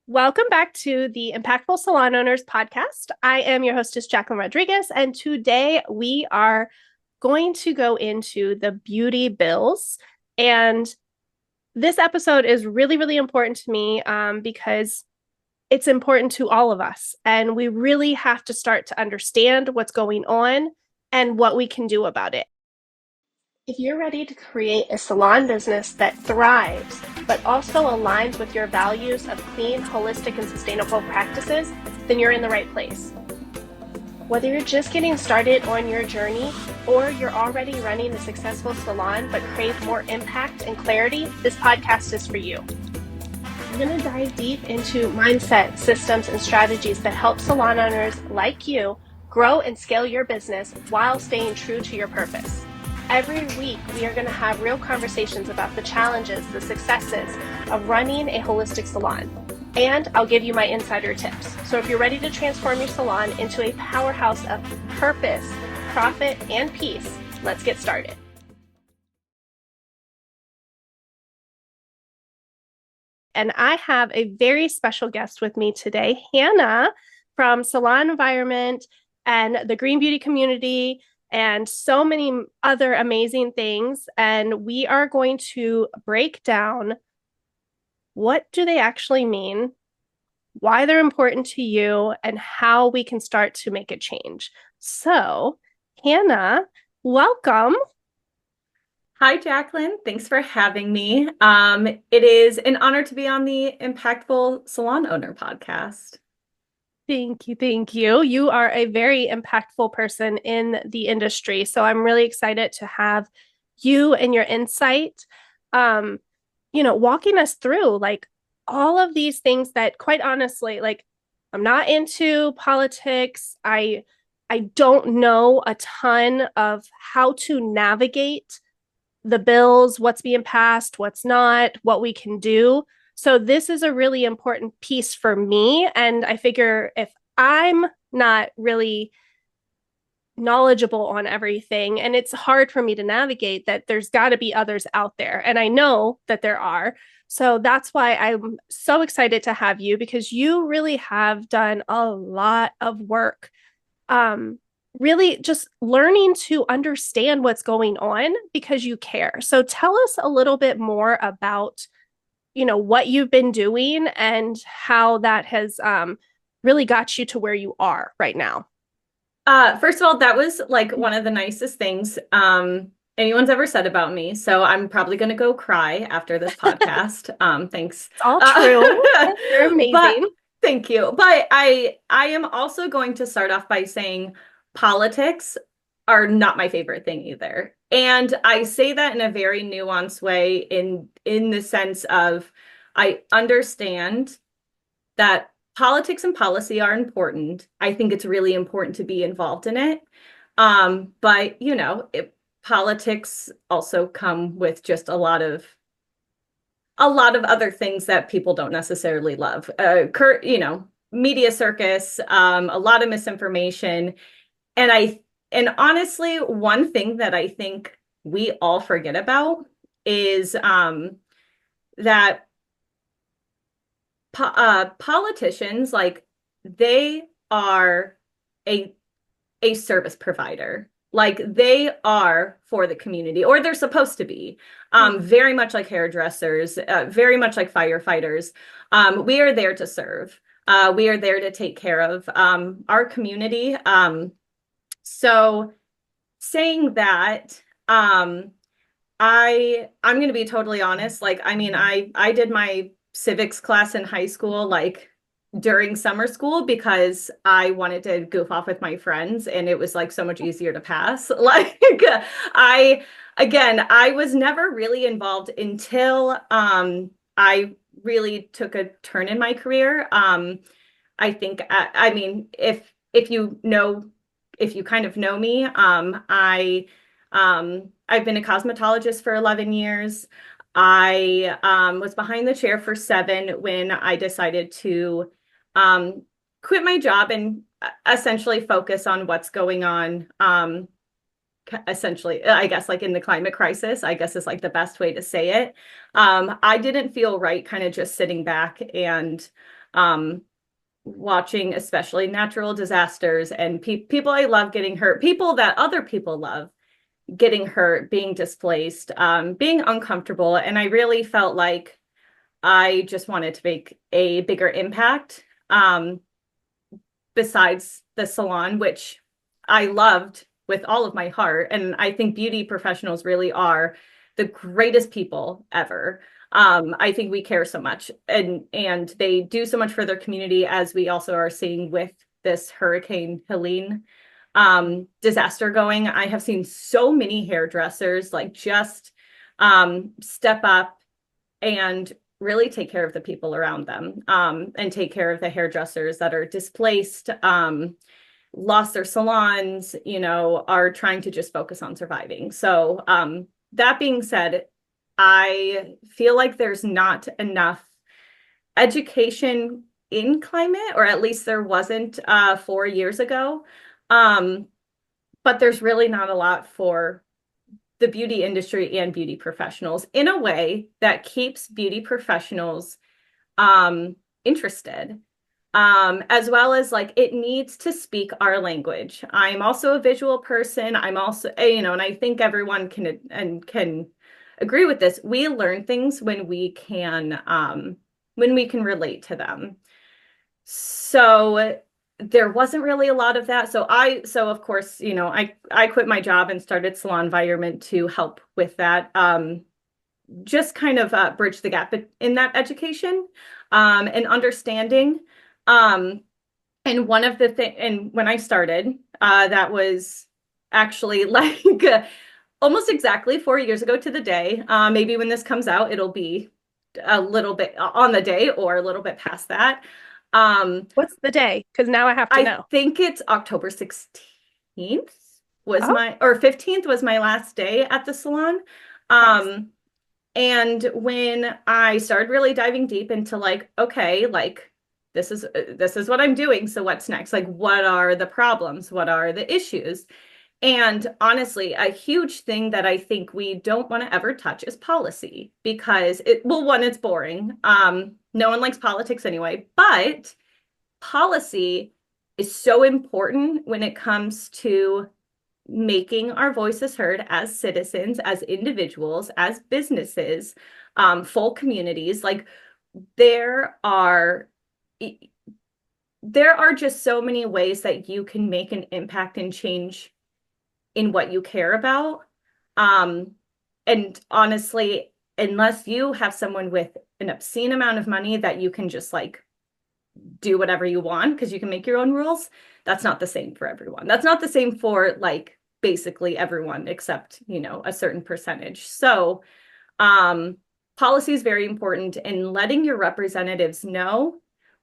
Welcome back to the Impactful Salon Owners Podcast. I am your hostess, Jacquelyn Rodriguez, and today we are going to go into the beauty bills. And this episode is really, really important to me because it's important to all of us. And we really have to start to understand what's going on and what we can do about it. If you're ready to create a salon business that thrives, but also aligns with your values of clean, holistic, and sustainable practices, then you're in the right place. Whether you're just getting started on your journey or you're already running a successful salon but crave more impact and clarity, this podcast is for you. I'm going to dive deep into mindset, systems, and strategies that help salon owners like you grow and scale your business while staying true to your purpose. Every week, we are going to have real conversations about the challenges, the successes of running a holistic salon. And I'll give you my insider tips. So if you're ready to transform your salon into a powerhouse of purpose, profit, and peace, let's get started. And I have a very special guest with me today, Hannah from Salon Environment and the Green Beauty community, and so many other amazing things. And we are going to break down what do they actually mean, why they're important to you, and how we can start to make a change. So, Hannah, welcome. Hi, Jacquelyn. Thanks for having me. It is an honor to be on the Impactful Salon Owner Podcast. Thank you. Thank you. You are a very impactful person in the industry. So I'm really excited to have you and your insight, walking us through like all of these things that quite honestly, like I'm not into politics. I don't know a ton of how to navigate the bills, what's being passed, what's not, what we can do. So this is a really important piece for me. And I figure if I'm not really knowledgeable on everything, and it's hard for me to navigate, that there's got to be others out there. And I know that there are. So that's why I'm so excited to have you, because you really have done a lot of work. Really just learning to understand what's going on because you care. So tell us a little bit more about what you've been doing and how that has really got you to where you are right now. First of all, that was like one of the nicest things anyone's ever said about me. So I'm probably going to go cry after this podcast. Thanks. It's all true. You're amazing. But, thank you. But I am also going to start off by saying politics are not my favorite thing either. And I say that in a very nuanced way in the sense of I understand that politics and policy are important. I think it's really important to be involved in it. But politics also come with just a lot of other things that people don't necessarily love. Media circus, a lot of misinformation. And honestly, one thing that I think we all forget about is that politicians, like, they are a service provider. Like, they are for the community, or they're supposed to be. Very much like hairdressers, very much like firefighters. We are there to serve. We are there to take care of our community. So saying that, I'm going to be totally honest. Like, I mean, I did my civics class in high school, like during summer school, because I wanted to goof off with my friends, and it was like so much easier to pass. Like, I was never really involved until I really took a turn in my career. I think, I mean, if you kind of know me, I've been a cosmetologist for 11 years. I was behind the chair for 7 when I decided to quit my job and essentially focus on what's going on. Essentially, I guess, like in the climate crisis, I guess is like the best way to say it. I didn't feel right kind of just sitting back and watching especially natural disasters and people I love getting hurt, people that other people love getting hurt, being displaced, being uncomfortable. And I really felt like I just wanted to make a bigger impact besides the salon, which I loved with all of my heart. And I think beauty professionals really are the greatest people ever. I think we care so much and they do so much for their community, as we also are seeing with this Hurricane Helene disaster going. I have seen so many hairdressers like just step up and really take care of the people around them, and take care of the hairdressers that are displaced, lost their salons, are trying to just focus on surviving. So that being said, I feel like there's not enough education in climate, or at least there wasn't 4 years ago. But there's really not a lot for the beauty industry and beauty professionals in a way that keeps beauty professionals interested, as well as like it needs to speak our language. I'm also a visual person. I'm also, and I think everyone can agree with this. We learn things when we can relate to them. So there wasn't really a lot of that. So of course, I quit my job and started Salon Environment to help with that. Just kind of bridge the gap in that education and understanding. And one of the things, and when I started, that was actually like almost exactly 4 years ago to the day. Maybe when this comes out, it'll be a little bit on the day or a little bit past that. What's the day? Because now I have to know. I think it's October 16th or 15th was my last day at the salon. Nice. And when I started really diving deep into like, okay, like this is what I'm doing. So what's next? Like, what are the problems? What are the issues? And honestly, a huge thing that I think we don't want to ever touch is policy, because one, it's boring. No one likes politics anyway, but policy is so important when it comes to making our voices heard as citizens, as individuals, as businesses, full communities. Like there are just so many ways that you can make an impact and change in what you care about. And honestly, unless you have someone with an obscene amount of money that you can just like do whatever you want because you can make your own rules, that's not the same for everyone. That's not the same for like basically everyone except, a certain percentage. So policy is very important, in letting your representatives know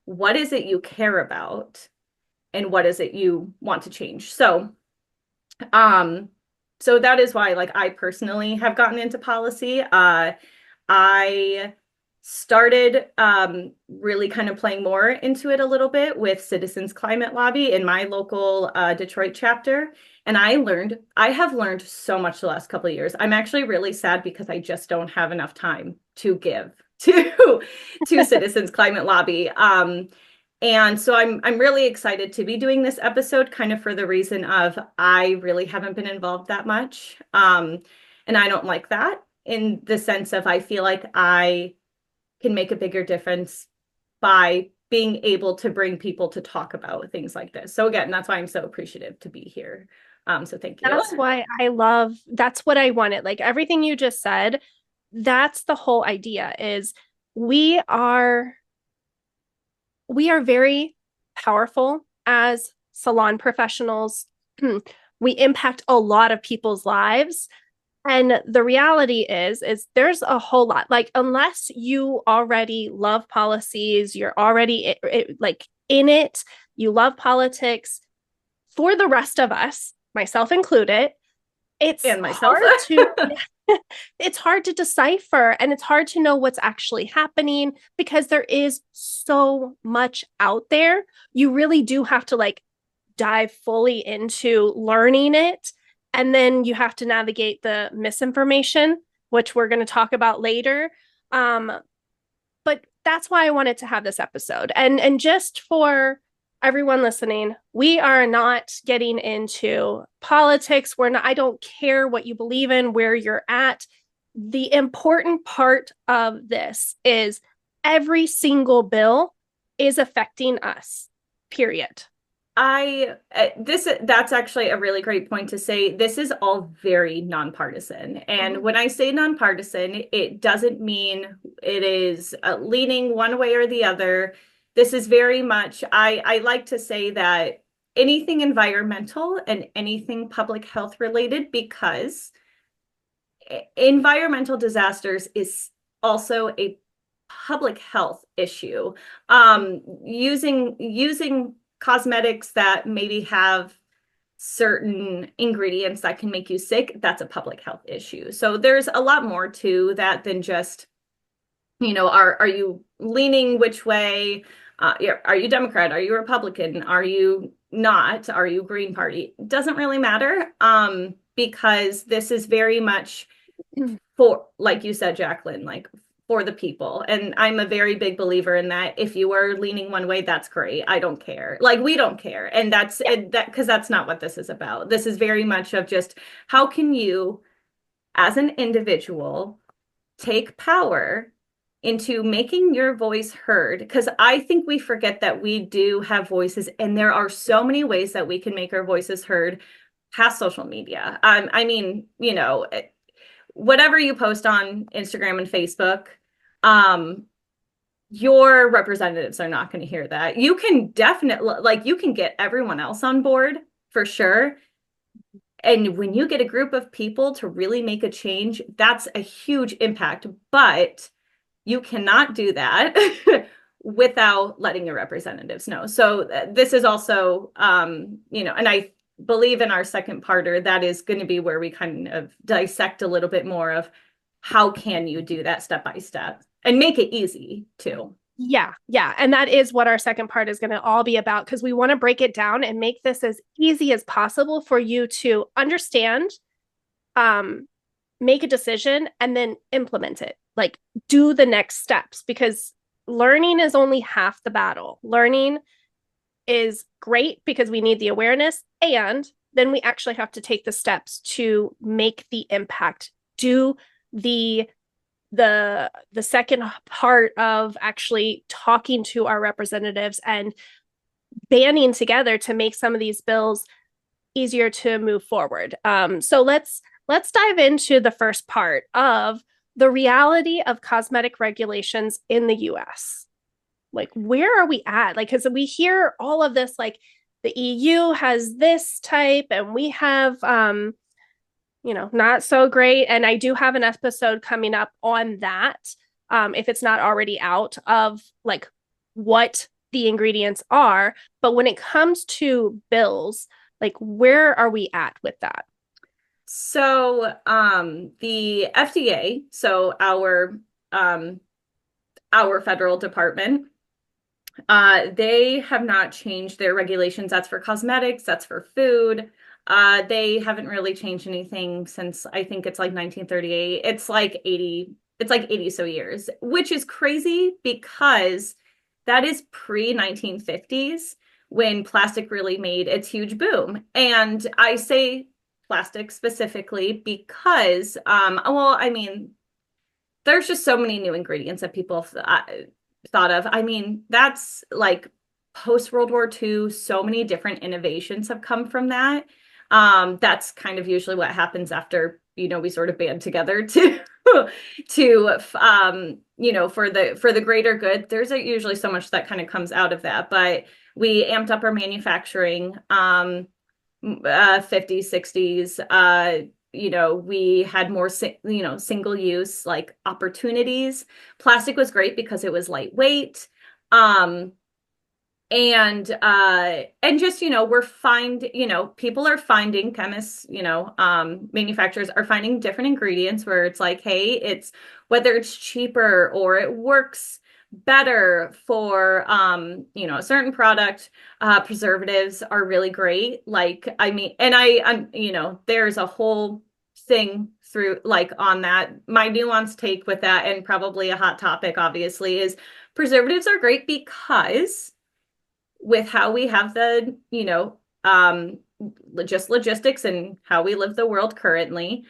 what is it you care about and what is it you want to change. So that is why, like, I personally have gotten into policy. I started really kind of playing more into it a little bit with Citizens Climate Lobby in my local Detroit chapter. And I have learned so much the last couple of years. I'm actually really sad because I just don't have enough time to give to Citizens Climate Lobby. And so I'm really excited to be doing this episode, kind of for the reason of I really haven't been involved that much. And I don't like that, in the sense of I feel like I can make a bigger difference by being able to bring people to talk about things like this. So again, that's why I'm so appreciative to be here. So thank you. That's why that's what I wanted. Like everything you just said, that's the whole idea, is we are very powerful as salon professionals. We impact a lot of people's lives. And the reality is there's a whole lot, like, unless you already love policies, you're already like in it, you love politics. For the rest of us, myself included, it's hard to decipher, and it's hard to know what's actually happening because there is so much out there. You really do have to like dive fully into learning it. And then you have to navigate the misinformation, which we're going to talk about later. But that's why I wanted to have this episode. And just for everyone listening, we are not getting into politics. We're not, I don't care what you believe in, where you're at. The important part of this is every single bill is affecting us, period. That's actually a really great point to say. This is all very nonpartisan. And when I say nonpartisan, it doesn't mean it is leaning one way or the other. This is very much, I like to say that anything environmental and anything public health related, because environmental disasters is also a public health issue. Using cosmetics that maybe have certain ingredients that can make you sick, that's a public health issue. So there's a lot more to that than just, are you leaning which way? Are you Democrat? Are you Republican? Are you not? Are you Green Party? It doesn't really matter, because this is very much for, like you said, Jacquelyn, like for the people. And I'm a very big believer in that. If you are leaning one way, that's great. I don't care. Like, we don't care. And that's that, because that's not what this is about. This is very much of just, how can you, as an individual, take power into making your voice heard? Because I think we forget that we do have voices, and there are so many ways that we can make our voices heard past social media. I mean, whatever you post on Instagram and Facebook, your representatives are not going to hear that. You can definitely, you can get everyone else on board for sure. And when you get a group of people to really make a change, that's a huge impact. But you cannot do that without letting your representatives know. So this is also, and I believe in our second parter, that is going to be where we kind of dissect a little bit more of how can you do that step by step and make it easy too. Yeah. And that is what our second part is going to all be about, because we want to break it down and make this as easy as possible for you to understand, make a decision, and then implement it. Like, do the next steps, because learning is only half the battle. Learning is great because we need the awareness, and then we actually have to take the steps to make the impact, do the second part of actually talking to our representatives and banding together to make some of these bills easier to move forward. So let's dive into the first part of the reality of cosmetic regulations in the US. Like, where are we at? Like, because we hear all of this, like the EU has this type and we have, not so great. And I do have an episode coming up on that, if it's not already out, of like what the ingredients are. But when it comes to bills, like, where are we at with that? So the FDA, so our federal department, they have not changed their regulations. That's for cosmetics, that's for food. They haven't really changed anything since, I think it's like 1938. It's like 80 so years, which is crazy because that is pre-1950s when plastic really made its huge boom. And I say plastic specifically because, there's just so many new ingredients that people thought of. I mean, that's like post-World War II, so many different innovations have come from that. That's kind of usually what happens after, we sort of band together to for the greater good. There's usually so much that kind of comes out of that, but we amped up our manufacturing, 50s, 60s, we had more, single use like opportunities. Plastic was great because it was lightweight. And just, people are finding, chemists, manufacturers are finding different ingredients where it's like, hey, it's whether it's cheaper or it works better for, a certain product. Preservatives are really great. Like, I mean, and there's a whole thing through like on that, my nuanced take with that, and probably a hot topic obviously, is preservatives are great because with how we have the, just logistics and how we live the world currently,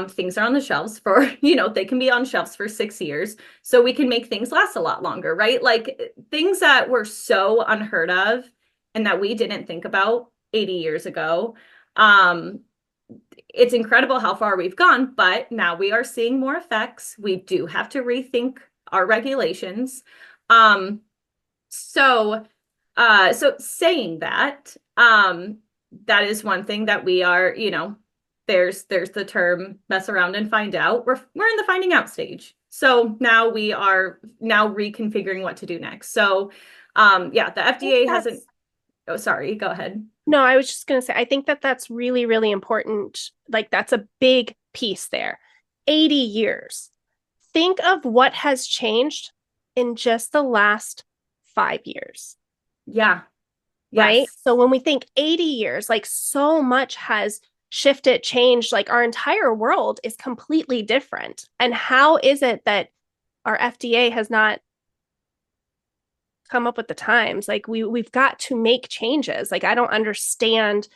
things are on the shelves for, they can be on shelves for 6 years. So we can make things last a lot longer, right? Like things that were so unheard of and that we didn't think about 80 years ago. It's incredible how far we've gone, but now we are seeing more effects. We do have to rethink our regulations. So saying that, that is one thing that we are, there's the term mess around and find out. We're in the finding out stage. So now we are now reconfiguring what to do next. So yeah, the FDA hasn't, oh, sorry, go ahead. No, I was just going to say, I think that that's really, really important. Like that's a big piece there. 80 years. Think of what has changed in just the last 5 years. Yeah. Right. Yes. So when we think 80 years, like so much has shifted, changed, like our entire world is completely different. And how is it that our FDA has not come up with the times? Like we've got to make changes. Like I don't understand,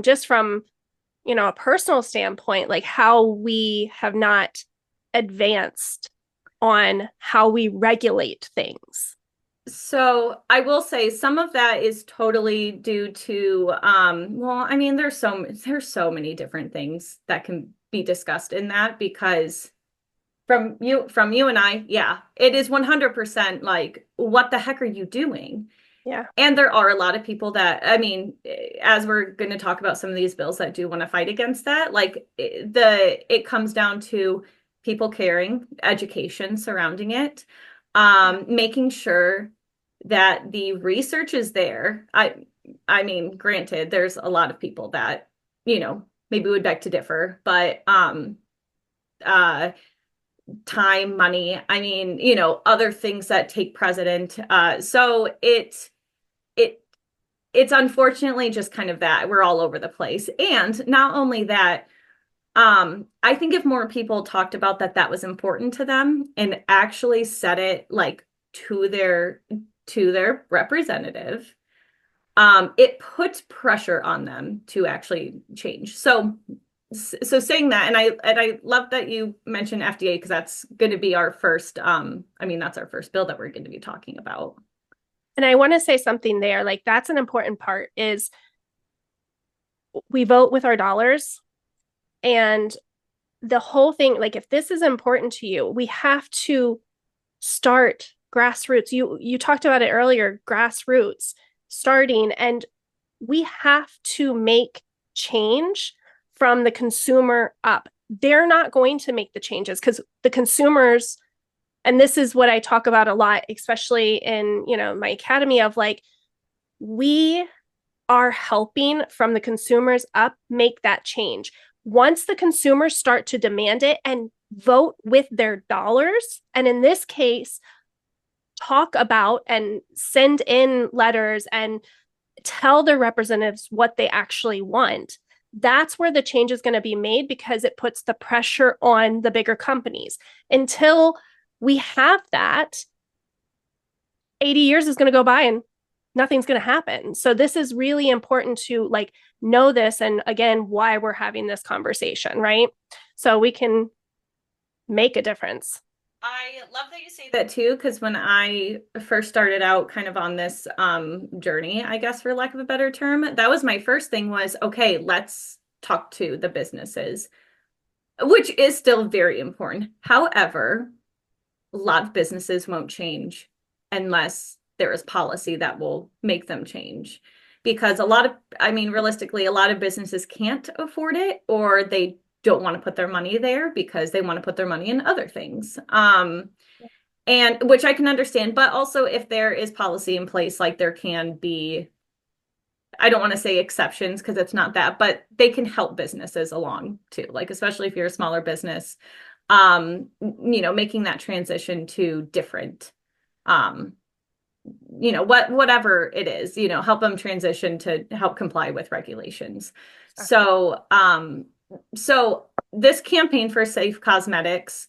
just from, a personal standpoint, like how we have not advanced on how we regulate things. So I will say some of that is totally due to, well, I mean, there's so many different things that can be discussed in that, because from you and I, yeah, it is 100% like, what the heck are you doing? Yeah. And there are a lot of people that, I mean, as we're going to talk about some of these bills that do want to fight against that, like it comes down to people caring, education surrounding it, making sure that the research is there. I mean, granted, there's a lot of people that, maybe would beg to differ, but time, money, I mean, other things that take precedent. So it's unfortunately just kind of that we're all over the place. And not only that, I think if more people talked about that was important to them and actually said it like to their representative, it puts pressure on them to actually change. So saying that, and I love that you mentioned FDA, because that's going to be our first, that's our first bill that we're going to be talking about. And I want to say something there, like that's an important part, is we vote with our dollars. And the whole thing, like if this is important to you, we have to start grassroots. You talked about it earlier, grassroots starting, and we have to make change from the consumer up. They're not going to make the changes because the consumers, and this is what I talk about a lot, especially in, my academy, of like, we are helping from the consumers up make that change. Once the consumers start to demand it and vote with their dollars, and in this case, talk about and send in letters and tell their representatives what they actually want, that's where the change is going to be made, because it puts the pressure on the bigger companies. Until we have that, 80 years is going to go by and nothing's going to happen. So this is really important to like know this, and again, why we're having this conversation, right? So we can make a difference. I love that you say that too, because when I first started out kind of on this journey, I guess for lack of a better term, that was my first thing was, okay, let's talk to the businesses, which is still very important. However, a lot of businesses won't change unless there is policy that will make them change. Because realistically, a lot of businesses can't afford it, or they don't want to put their money there because they want to put their money in other things. And which I can understand, but also if there is policy in place, like there can be, I don't want to say exceptions because it's not that, but they can help businesses along too. Like, especially if you're a smaller business, making that transition to different, whatever it is, help them transition to help comply with regulations. Okay. So this campaign for Safe Cosmetics,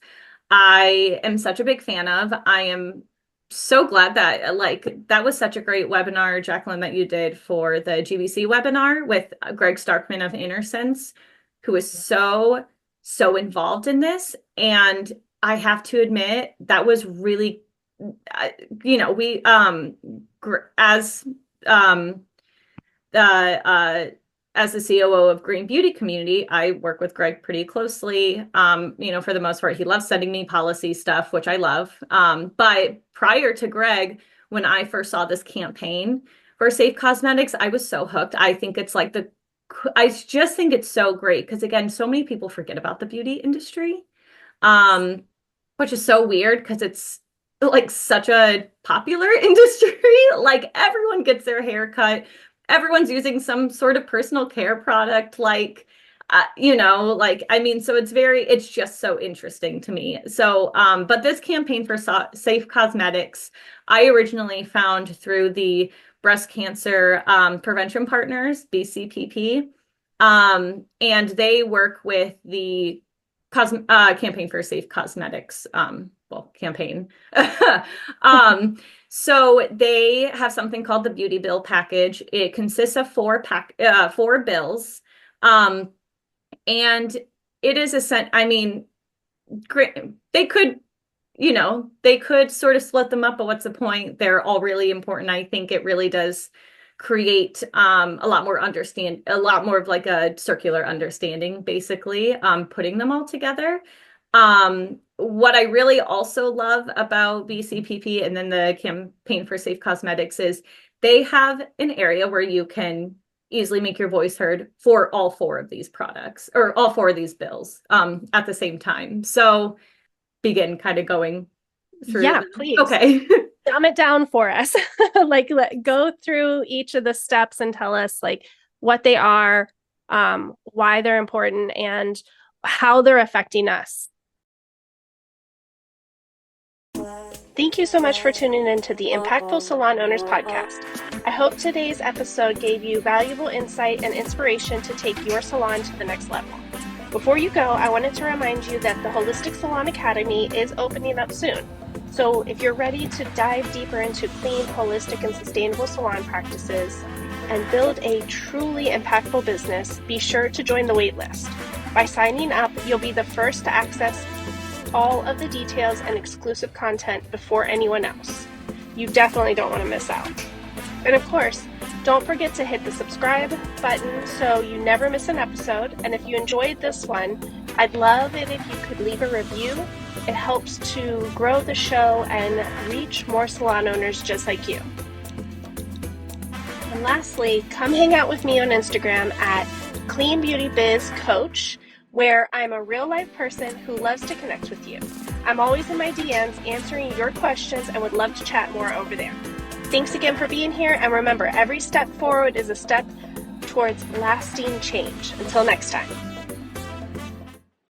I am such a big fan of. I am so glad that that was such a great webinar, Jacquelyn, that you did for the GBC webinar with Greg Starkman of InnerSense, who is so involved in this. And I have to admit, that was really, we as the COO of Green Beauty Community, I work with Greg pretty closely. For the most part, he loves sending me policy stuff, which I love. But prior to Greg, when I first saw this campaign for Safe Cosmetics, I was so hooked. I think it's I just think it's so great because, again, so many people forget about the beauty industry, which is so weird because it's like such a popular industry. Like everyone gets their hair cut. Everyone's using some sort of personal care product, so it's just so interesting to me. So, but this campaign for Safe Cosmetics, I originally found through the Breast Cancer Prevention Partners, BCPP, and they work with the campaign for Safe Cosmetics, campaign. So they have something called the Beauty Bill Package. It consists of four bills. And it is they could sort of split them up, but what's the point? They're all really important. I think it really does create a lot more of like a circular understanding, basically, putting them all together. What I really also love about BCPP and then the campaign for Safe Cosmetics is they have an area where you can easily make your voice heard for all four of these products or all four of these bills at the same time. So begin kind of going through. Yeah, please. Okay. Dumb it down for us. Go through each of the steps and tell us what they are, why they're important, and how they're affecting us. Thank you so much for tuning in to the Impactful Salon Owners Podcast. I hope today's episode gave you valuable insight and inspiration to take your salon to the next level. Before you go, I wanted to remind you that the Holistic Salon Academy is opening up soon. So if you're ready to dive deeper into clean, holistic, and sustainable salon practices and build a truly impactful business, be sure to join the waitlist. By signing up, you'll be the first to access all of the details and exclusive content before anyone else. You definitely don't want to miss out. And of course, don't forget to hit the subscribe button so you never miss an episode. And if you enjoyed this one, I'd love it if you could leave a review. It helps to grow the show and reach more salon owners just like you. And lastly, come hang out with me on Instagram at Clean Beauty Biz Coach, where I'm a real life person who loves to connect with you. I'm always in my DMs answering your questions and would love to chat more over there. Thanks again for being here, and remember, every step forward is a step towards lasting change. Until next time.